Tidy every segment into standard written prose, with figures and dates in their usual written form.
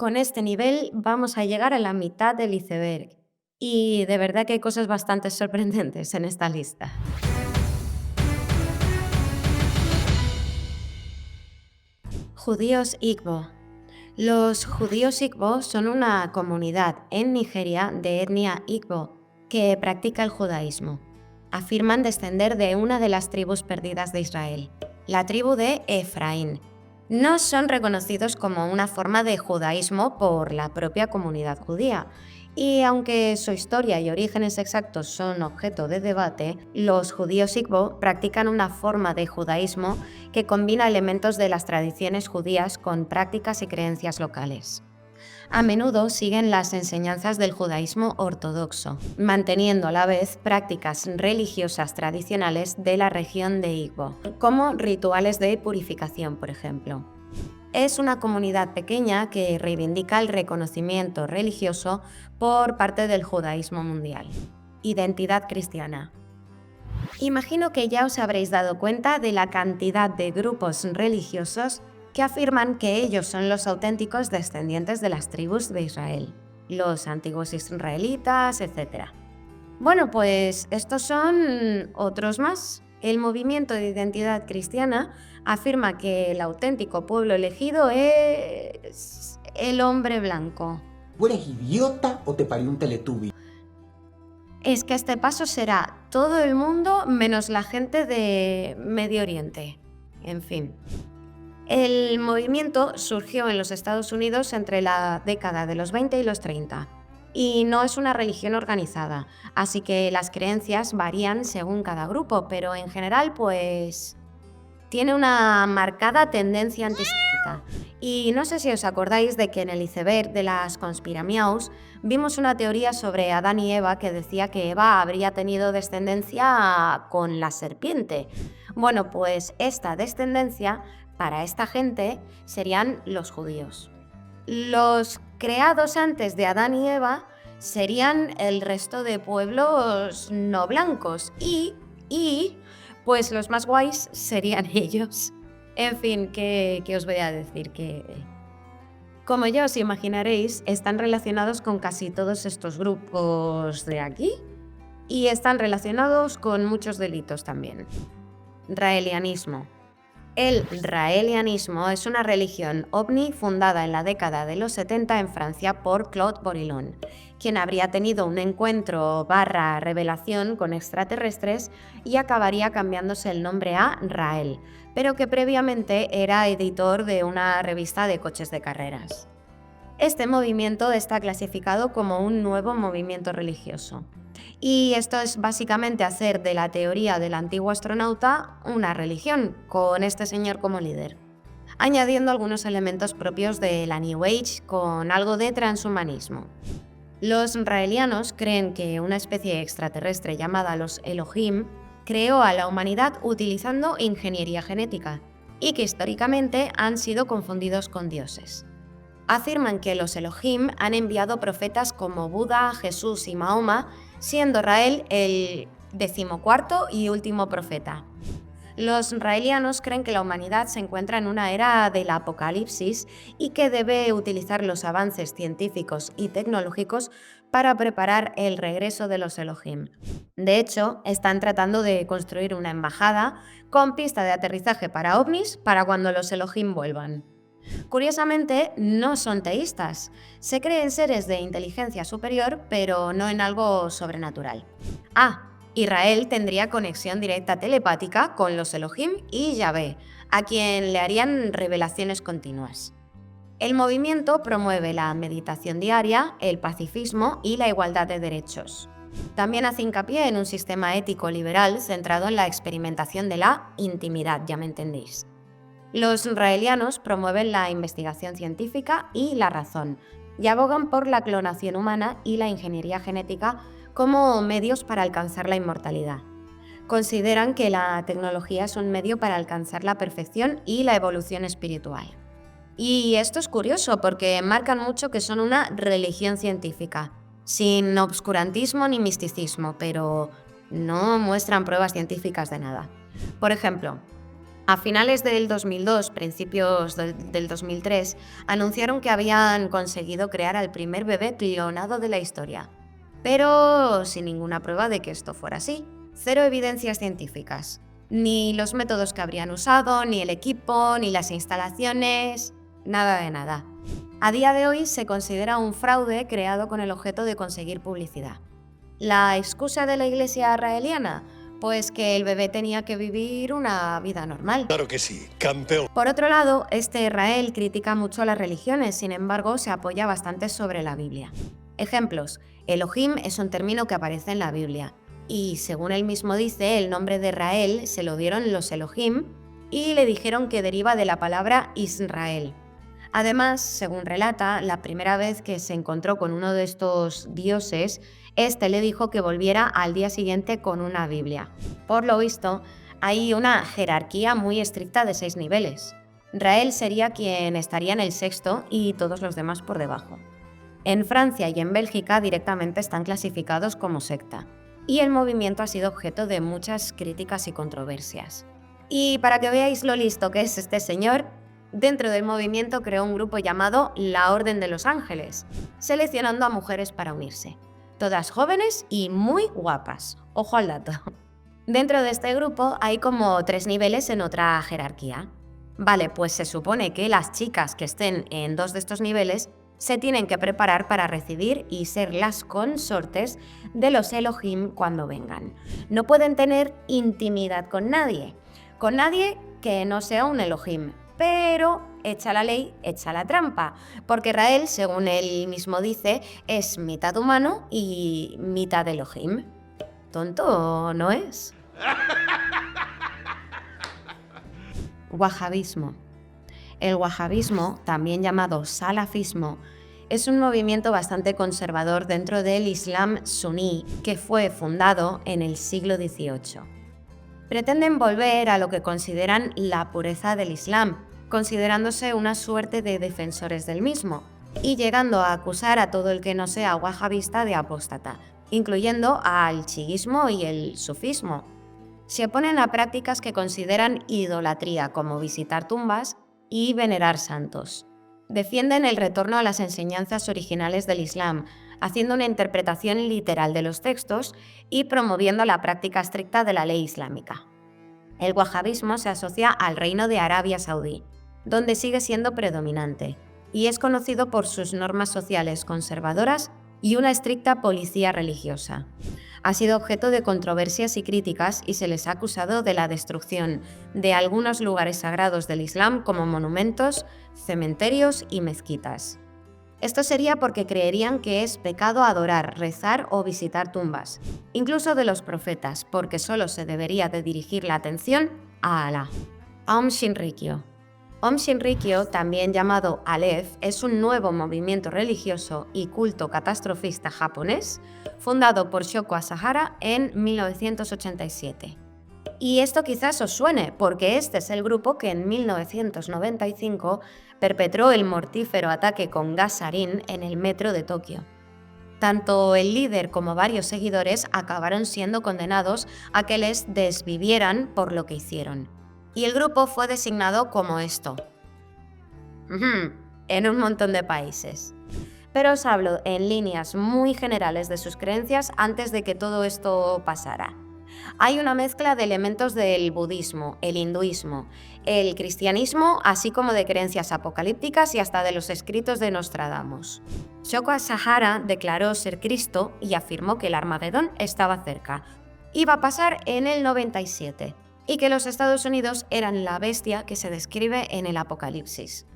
Con este nivel vamos a llegar a la mitad del iceberg. Y de verdad que hay cosas bastante sorprendentes en esta lista. Judíos Igbo. Los judíos Igbo son una comunidad en Nigeria de etnia Igbo que practica el judaísmo. Afirman descender de una de las tribus perdidas de Israel, la tribu de Efraín. No son reconocidos como una forma de judaísmo por la propia comunidad judía. Y aunque su historia y orígenes exactos son objeto de debate, los judíos Igbo practican una forma de judaísmo que combina elementos de las tradiciones judías con prácticas y creencias locales. A menudo siguen las enseñanzas del judaísmo ortodoxo, manteniendo a la vez prácticas religiosas tradicionales de la región de Igbo, como rituales de purificación, por ejemplo. Es una comunidad pequeña que reivindica el reconocimiento religioso por parte del judaísmo mundial. Identidad cristiana. Imagino que ya os habréis dado cuenta de la cantidad de grupos religiosos que afirman que ellos son los auténticos descendientes de las tribus de Israel, los antiguos israelitas, etc. Bueno, pues estos son otros más. El movimiento de identidad cristiana afirma que el auténtico pueblo elegido es el hombre blanco. ¿Tú eres idiota o te parió un Teletubby? Es que este paso será todo el mundo menos la gente de Medio Oriente. En fin. El movimiento surgió en los Estados Unidos entre la década de los 20 y los 30. Y no es una religión organizada, así que las creencias varían según cada grupo, pero en general, pues, tiene una marcada tendencia antisemita. Y no sé si os acordáis de que en el iceberg de las conspiramiaus vimos una teoría sobre Adán y Eva que decía que Eva habría tenido descendencia con la serpiente. Bueno, pues esta descendencia, para esta gente, serían los judíos. Los creados antes de Adán y Eva serían el resto de pueblos no blancos y pues los más guays serían ellos. En fin, ¿qué os voy a decir? Como ya os imaginaréis, están relacionados con casi todos estos grupos de aquí y están relacionados con muchos delitos también. Raelianismo. El raelianismo es una religión ovni fundada en la década de los 70 en Francia por Claude Bourillon, quien habría tenido un encuentro / revelación con extraterrestres y acabaría cambiándose el nombre a Rael, pero que previamente era editor de una revista de coches de carreras. Este movimiento está clasificado como un nuevo movimiento religioso. Y esto es básicamente hacer de la teoría del antiguo astronauta una religión, con este señor como líder, añadiendo algunos elementos propios de la New Age con algo de transhumanismo. Los raelianos creen que una especie extraterrestre llamada los Elohim creó a la humanidad utilizando ingeniería genética y que históricamente han sido confundidos con dioses. Afirman que los Elohim han enviado profetas como Buda, Jesús y Mahoma, siendo Rael el 14º y último profeta. Los raelianos creen que la humanidad se encuentra en una era del apocalipsis y que debe utilizar los avances científicos y tecnológicos para preparar el regreso de los Elohim. De hecho, están tratando de construir una embajada con pista de aterrizaje para ovnis para cuando los Elohim vuelvan. Curiosamente, no son teístas. Se creen seres de inteligencia superior, pero no en algo sobrenatural. Israel tendría conexión directa telepática con los Elohim y Yahvé, a quien le harían revelaciones continuas. El movimiento promueve la meditación diaria, el pacifismo y la igualdad de derechos. También hace hincapié en un sistema ético liberal centrado en la experimentación de la intimidad, ya me entendéis. Los raelianos promueven la investigación científica y la razón, y abogan por la clonación humana y la ingeniería genética como medios para alcanzar la inmortalidad. Consideran que la tecnología es un medio para alcanzar la perfección y la evolución espiritual. Y esto es curioso porque marcan mucho que son una religión científica, sin obscurantismo ni misticismo, pero no muestran pruebas científicas de nada. Por ejemplo, A finales del 2002, principios del 2003, anunciaron que habían conseguido crear al primer bebé clonado de la historia. Pero sin ninguna prueba de que esto fuera así. Cero evidencias científicas. Ni los métodos que habrían usado, ni el equipo, ni las instalaciones, nada de nada. A día de hoy se considera un fraude creado con el objeto de conseguir publicidad. ¿La excusa de la iglesia israeliana? Pues que el bebé tenía que vivir una vida normal. Claro que sí, campeón. Por otro lado, este Israel critica mucho las religiones, sin embargo, se apoya bastante sobre la Biblia. Ejemplos: Elohim es un término que aparece en la Biblia, y según él mismo dice, el nombre de Israel se lo dieron los Elohim y le dijeron que deriva de la palabra Israel. Además, según relata, la primera vez que se encontró con uno de estos dioses, este le dijo que volviera al día siguiente con una Biblia. Por lo visto, hay una jerarquía muy estricta de 6 niveles. Israel sería quien estaría en el 6º y todos los demás por debajo. En Francia y en Bélgica directamente están clasificados como secta, y el movimiento ha sido objeto de muchas críticas y controversias. Y para que veáis lo listo que es este señor, dentro del movimiento creó un grupo llamado La Orden de los Ángeles, seleccionando a mujeres para unirse. Todas jóvenes y muy guapas. Ojo al dato. Dentro de este grupo hay como 3 niveles en otra jerarquía. Vale, pues se supone que las chicas que estén en 2 de estos niveles se tienen que preparar para recibir y ser las consortes de los Elohim cuando vengan. No pueden tener intimidad con nadie que no sea un Elohim. Pero echa la ley, echa la trampa, porque Israel, según él mismo dice, es mitad humano y mitad Elohim. Tonto no es. Wahabismo. El wahabismo, también llamado salafismo, es un movimiento bastante conservador dentro del Islam suní que fue fundado en el siglo XVIII. Pretenden volver a lo que consideran la pureza del Islam, considerándose una suerte de defensores del mismo, y llegando a acusar a todo el que no sea wahabista de apóstata, incluyendo al chiismo y el sufismo. Se oponen a prácticas que consideran idolatría, como visitar tumbas y venerar santos. Defienden el retorno a las enseñanzas originales del Islam, haciendo una interpretación literal de los textos y promoviendo la práctica estricta de la ley islámica. El wahabismo se asocia al reino de Arabia Saudí, donde sigue siendo predominante, y es conocido por sus normas sociales conservadoras y una estricta policía religiosa. Ha sido objeto de controversias y críticas y se les ha acusado de la destrucción de algunos lugares sagrados del Islam como monumentos, cementerios y mezquitas. Esto sería porque creerían que es pecado adorar, rezar o visitar tumbas, incluso de los profetas, porque solo se debería de dirigir la atención a Alá. Aum Shinrikyo. Aum Shinrikyo, también llamado Aleph, es un nuevo movimiento religioso y culto catastrofista japonés fundado por Shoko Asahara en 1987. Y esto quizás os suene, porque este es el grupo que en 1995 perpetró el mortífero ataque con gas sarín en el metro de Tokio. Tanto el líder como varios seguidores acabaron siendo condenados a que les desvivieran por lo que hicieron. Y el grupo fue designado como esto, en un montón de países. Pero os hablo en líneas muy generales de sus creencias antes de que todo esto pasara. Hay una mezcla de elementos del budismo, el hinduismo, el cristianismo, así como de creencias apocalípticas y hasta de los escritos de Nostradamus. Shoko Asahara declaró ser Cristo y afirmó que el Armagedón estaba cerca. Iba a pasar en el 97 y que los Estados Unidos eran la bestia que se describe en el Apocalipsis.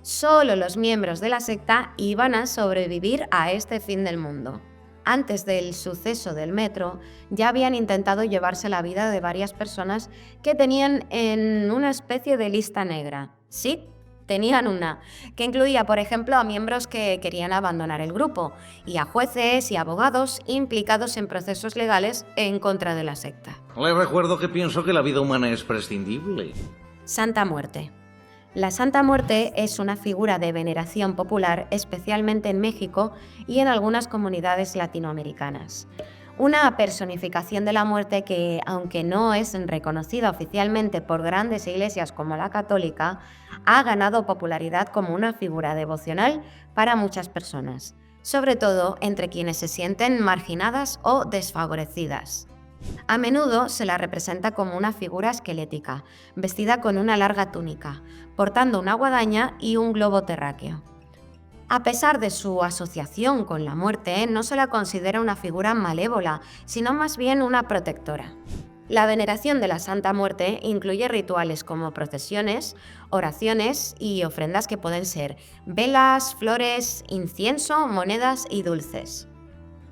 Solo los miembros de la secta iban a sobrevivir a este fin del mundo. Antes del suceso del metro, ya habían intentado llevarse la vida de varias personas que tenían en una especie de lista negra. Sí, tenían una, que incluía, por ejemplo, a miembros que querían abandonar el grupo y a jueces y abogados implicados en procesos legales en contra de la secta. Les recuerdo que pienso que la vida humana es prescindible. Santa Muerte. La Santa Muerte es una figura de veneración popular, especialmente en México y en algunas comunidades latinoamericanas. Una personificación de la muerte que, aunque no es reconocida oficialmente por grandes iglesias como la católica, ha ganado popularidad como una figura devocional para muchas personas, sobre todo entre quienes se sienten marginadas o desfavorecidas. A menudo se la representa como una figura esquelética, vestida con una larga túnica, portando una guadaña y un globo terráqueo. A pesar de su asociación con la muerte, no se la considera una figura malévola, sino más bien una protectora. La veneración de la Santa Muerte incluye rituales como procesiones, oraciones y ofrendas que pueden ser velas, flores, incienso, monedas y dulces.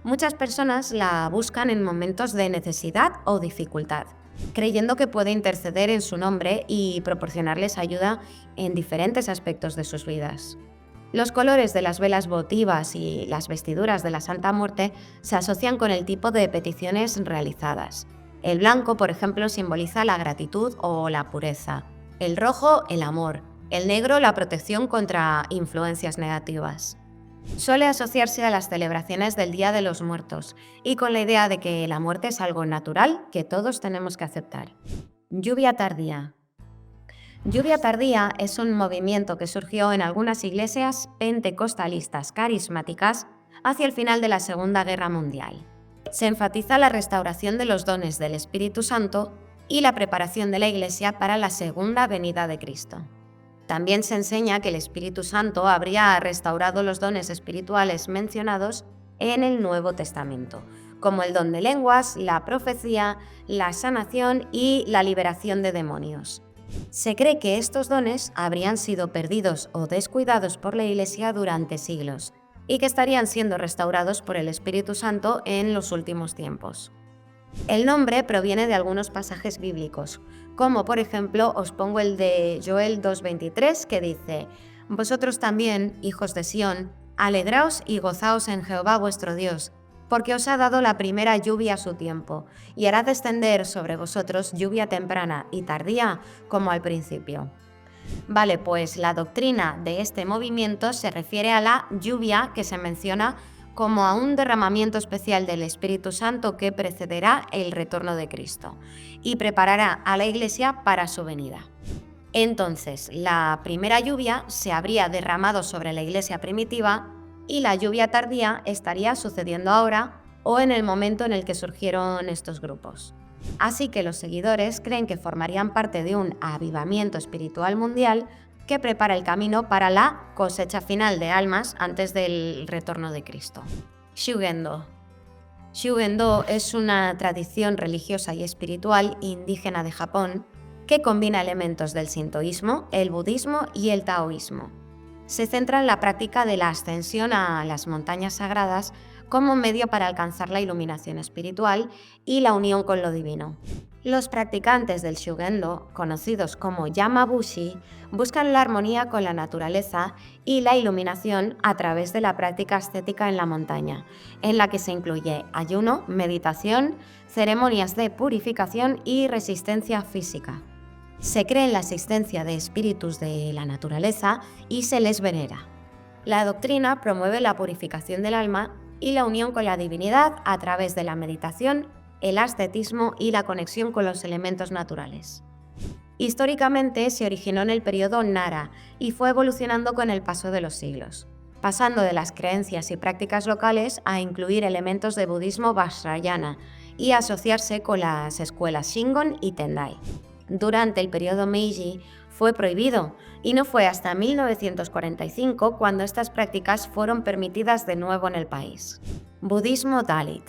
Muchas personas la buscan en momentos de necesidad o dificultad, creyendo que puede interceder en su nombre y proporcionarles ayuda en diferentes aspectos de sus vidas. Los colores de las velas votivas y las vestiduras de la Santa Muerte se asocian con el tipo de peticiones realizadas. El blanco, por ejemplo, simboliza la gratitud o la pureza. El rojo, el amor. El negro, la protección contra influencias negativas. Suele asociarse a las celebraciones del Día de los Muertos y con la idea de que la muerte es algo natural que todos tenemos que aceptar. Lluvia tardía. Lluvia tardía es un movimiento que surgió en algunas iglesias pentecostalistas carismáticas hacia el final de la Segunda Guerra Mundial. Se enfatiza la restauración de los dones del Espíritu Santo y la preparación de la Iglesia para la segunda venida de Cristo. También se enseña que el Espíritu Santo habría restaurado los dones espirituales mencionados en el Nuevo Testamento, como el don de lenguas, la profecía, la sanación y la liberación de demonios. Se cree que estos dones habrían sido perdidos o descuidados por la Iglesia durante siglos y que estarían siendo restaurados por el Espíritu Santo en los últimos tiempos. El nombre proviene de algunos pasajes bíblicos, como por ejemplo os pongo el de Joel 2:23 que dice: «Vosotros también, hijos de Sión, alegraos y gozaos en Jehová vuestro Dios, porque os ha dado la primera lluvia a su tiempo, y hará descender sobre vosotros lluvia temprana y tardía como al principio». Vale, pues la doctrina de este movimiento se refiere a la lluvia que se menciona como a un derramamiento especial del Espíritu Santo que precederá el retorno de Cristo y preparará a la Iglesia para su venida. Entonces, la primera lluvia se habría derramado sobre la Iglesia primitiva y la lluvia tardía estaría sucediendo ahora o en el momento en el que surgieron estos grupos. Así que los seguidores creen que formarían parte de un avivamiento espiritual mundial que prepara el camino para la cosecha final de almas antes del retorno de Cristo. Shugendo. Shugendo es una tradición religiosa y espiritual indígena de Japón que combina elementos del sintoísmo, el budismo y el taoísmo. Se centra en la práctica de la ascensión a las montañas sagradas como medio para alcanzar la iluminación espiritual y la unión con lo divino. Los practicantes del Shugendo, conocidos como Yamabushi, buscan la armonía con la naturaleza y la iluminación a través de la práctica ascética en la montaña, en la que se incluye ayuno, meditación, ceremonias de purificación y resistencia física. Se cree en la existencia de espíritus de la naturaleza y se les venera. La doctrina promueve la purificación del alma y la unión con la divinidad a través de la meditación, el ascetismo y la conexión con los elementos naturales. Históricamente se originó en el periodo Nara y fue evolucionando con el paso de los siglos, pasando de las creencias y prácticas locales a incluir elementos de budismo vajrayana y asociarse con las escuelas Shingon y Tendai. Durante el periodo Meiji fue prohibido y no fue hasta 1945 cuando estas prácticas fueron permitidas de nuevo en el país. Budismo Dalit.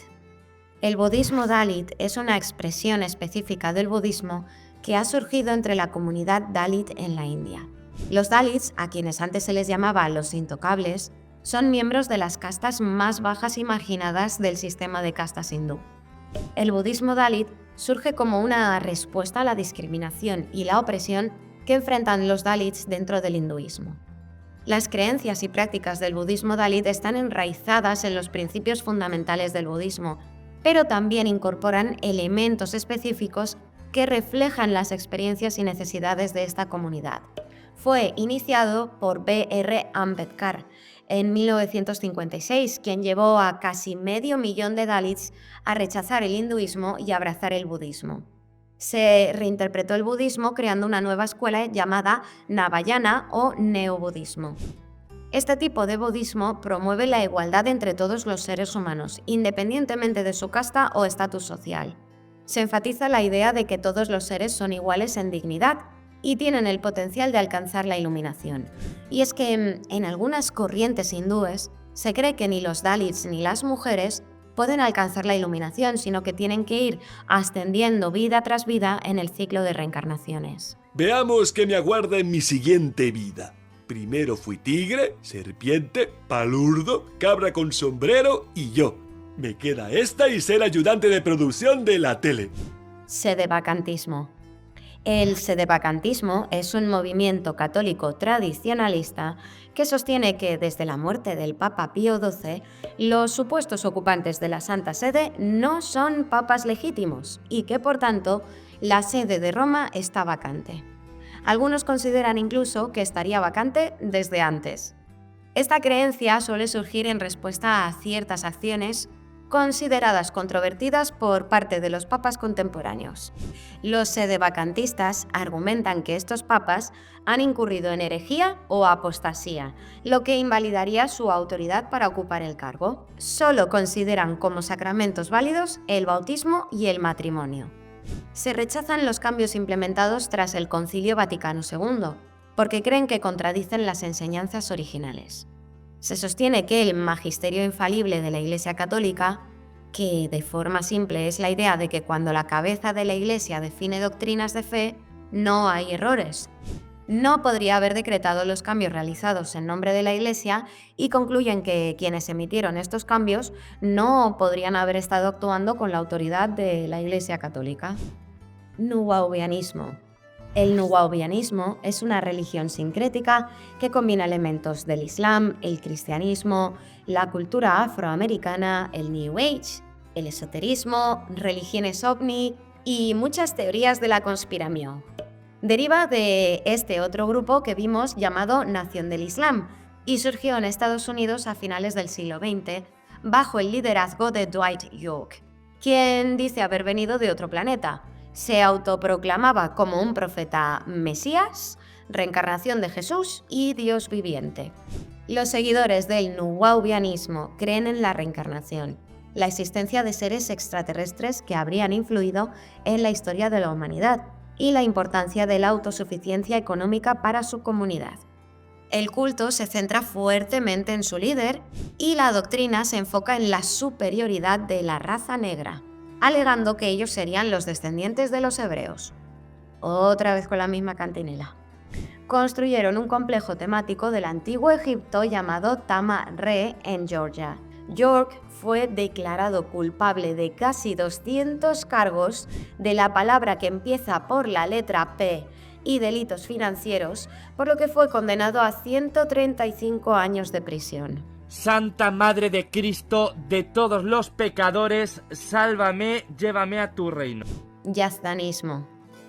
El budismo Dalit es una expresión específica del budismo que ha surgido entre la comunidad Dalit en la India. Los Dalits, a quienes antes se les llamaba los intocables, son miembros de las castas más bajas y marginadas del sistema de castas hindú. El budismo Dalit surge como una respuesta a la discriminación y la opresión que enfrentan los Dalits dentro del hinduismo. Las creencias y prácticas del budismo Dalit están enraizadas en los principios fundamentales del budismo, pero también incorporan elementos específicos que reflejan las experiencias y necesidades de esta comunidad. Fue iniciado por B.R. Ambedkar en 1956, quien llevó a casi medio millón de Dalits a rechazar el hinduismo y abrazar el budismo. Se reinterpretó el budismo creando una nueva escuela llamada Navayana o neobudismo. Este tipo de budismo promueve la igualdad entre todos los seres humanos, independientemente de su casta o estatus social. Se enfatiza la idea de que todos los seres son iguales en dignidad y tienen el potencial de alcanzar la iluminación. Y es que en algunas corrientes hindúes se cree que ni los Dalits ni las mujeres pueden alcanzar la iluminación, sino que tienen que ir ascendiendo vida tras vida en el ciclo de reencarnaciones. Veamos qué me aguarda en mi siguiente vida. Primero fui tigre, serpiente, palurdo, cabra con sombrero y yo. Me queda esta y ser ayudante de producción de la tele. Sedevacantismo. El sedevacantismo es un movimiento católico tradicionalista que sostiene que desde la muerte del Papa Pío XII, los supuestos ocupantes de la Santa Sede no son papas legítimos y que, por tanto, la sede de Roma está vacante. Algunos consideran incluso que estaría vacante desde antes. Esta creencia suele surgir en respuesta a ciertas acciones consideradas controvertidas por parte de los papas contemporáneos. Los sedevacantistas argumentan que estos papas han incurrido en herejía o apostasía, lo que invalidaría su autoridad para ocupar el cargo. Solo consideran como sacramentos válidos el bautismo y el matrimonio. Se rechazan los cambios implementados tras el Concilio Vaticano II, porque creen que contradicen las enseñanzas originales. Se sostiene que el magisterio infalible de la Iglesia Católica, que de forma simple es la idea de que cuando la cabeza de la Iglesia define doctrinas de fe, no hay errores, no podría haber decretado los cambios realizados en nombre de la Iglesia y concluyen que quienes emitieron estos cambios no podrían haber estado actuando con la autoridad de la Iglesia Católica. Nuwaubianismo. El nuwaubianismo es una religión sincrética que combina elementos del Islam, el cristianismo, la cultura afroamericana, el New Age, el esoterismo, religiones ovni y muchas teorías de la conspiración. Deriva de este otro grupo que vimos llamado Nación del Islam y surgió en Estados Unidos a finales del siglo XX bajo el liderazgo de Dwight York, quien dice haber venido de otro planeta. Se autoproclamaba como un profeta mesías, reencarnación de Jesús y Dios viviente. Los seguidores del nuwaubianismo creen en la reencarnación, la existencia de seres extraterrestres que habrían influido en la historia de la humanidad y la importancia de la autosuficiencia económica para su comunidad. El culto se centra fuertemente en su líder y la doctrina se enfoca en la superioridad de la raza negra, alegando que ellos serían los descendientes de los hebreos. Otra vez con la misma cantinela. Construyeron un complejo temático del antiguo Egipto llamado Tama-Re en Georgia. York fue declarado culpable de casi 200 cargos de la palabra que empieza por la letra P y delitos financieros, por lo que fue condenado a 135 años de prisión. Santa Madre de Cristo, de todos los pecadores, sálvame, llévame a tu reino. Yazdanismo.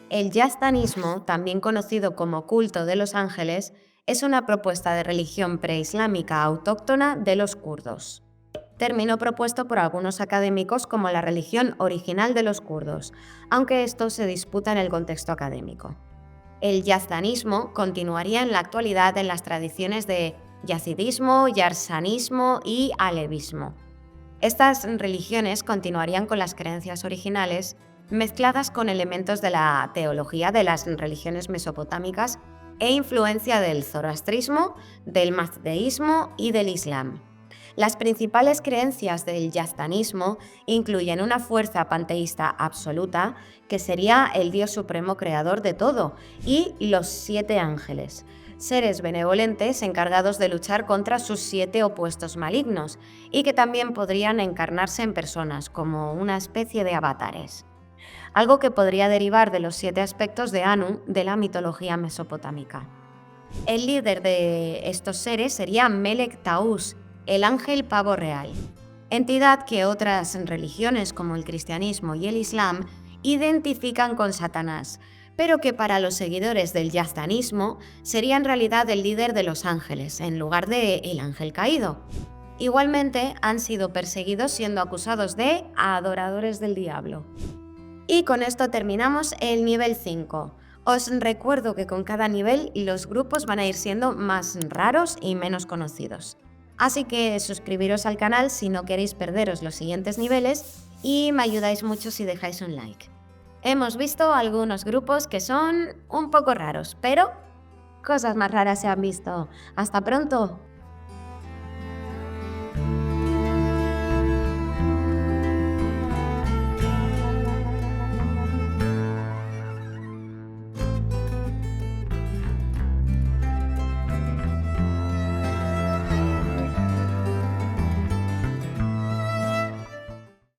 El yazdanismo, también conocido como culto de los ángeles, es una propuesta de religión preislámica autóctona de los kurdos. Término propuesto por algunos académicos como la religión original de los kurdos, aunque esto se disputa en el contexto académico. El yazdanismo continuaría en la actualidad en las tradiciones de yazidismo, yarsanismo y alevismo. Estas religiones continuarían con las creencias originales, mezcladas con elementos de la teología de las religiones mesopotámicas e influencia del zoroastrismo, del mazdeísmo y del islam. Las principales creencias del yazdanismo incluyen una fuerza panteísta absoluta, que sería el Dios supremo creador de todo, y los 7 ángeles, seres benevolentes encargados de luchar contra sus 7 opuestos malignos, y que también podrían encarnarse en personas, como una especie de avatares. Algo que podría derivar de los 7 aspectos de Anu de la mitología mesopotámica. El líder de estos seres sería Melek Taus, el ángel pavo real, entidad que otras religiones como el cristianismo y el islam identifican con Satanás, pero que para los seguidores del yazdanismo sería en realidad el líder de los ángeles, en lugar de el ángel caído. Igualmente, han sido perseguidos siendo acusados de adoradores del diablo. Y con esto terminamos el nivel 5. Os recuerdo que con cada nivel los grupos van a ir siendo más raros y menos conocidos. Así que suscribiros al canal si no queréis perderos los siguientes niveles y me ayudáis mucho si dejáis un like. Hemos visto algunos grupos que son un poco raros, pero cosas más raras se han visto. ¡Hasta pronto!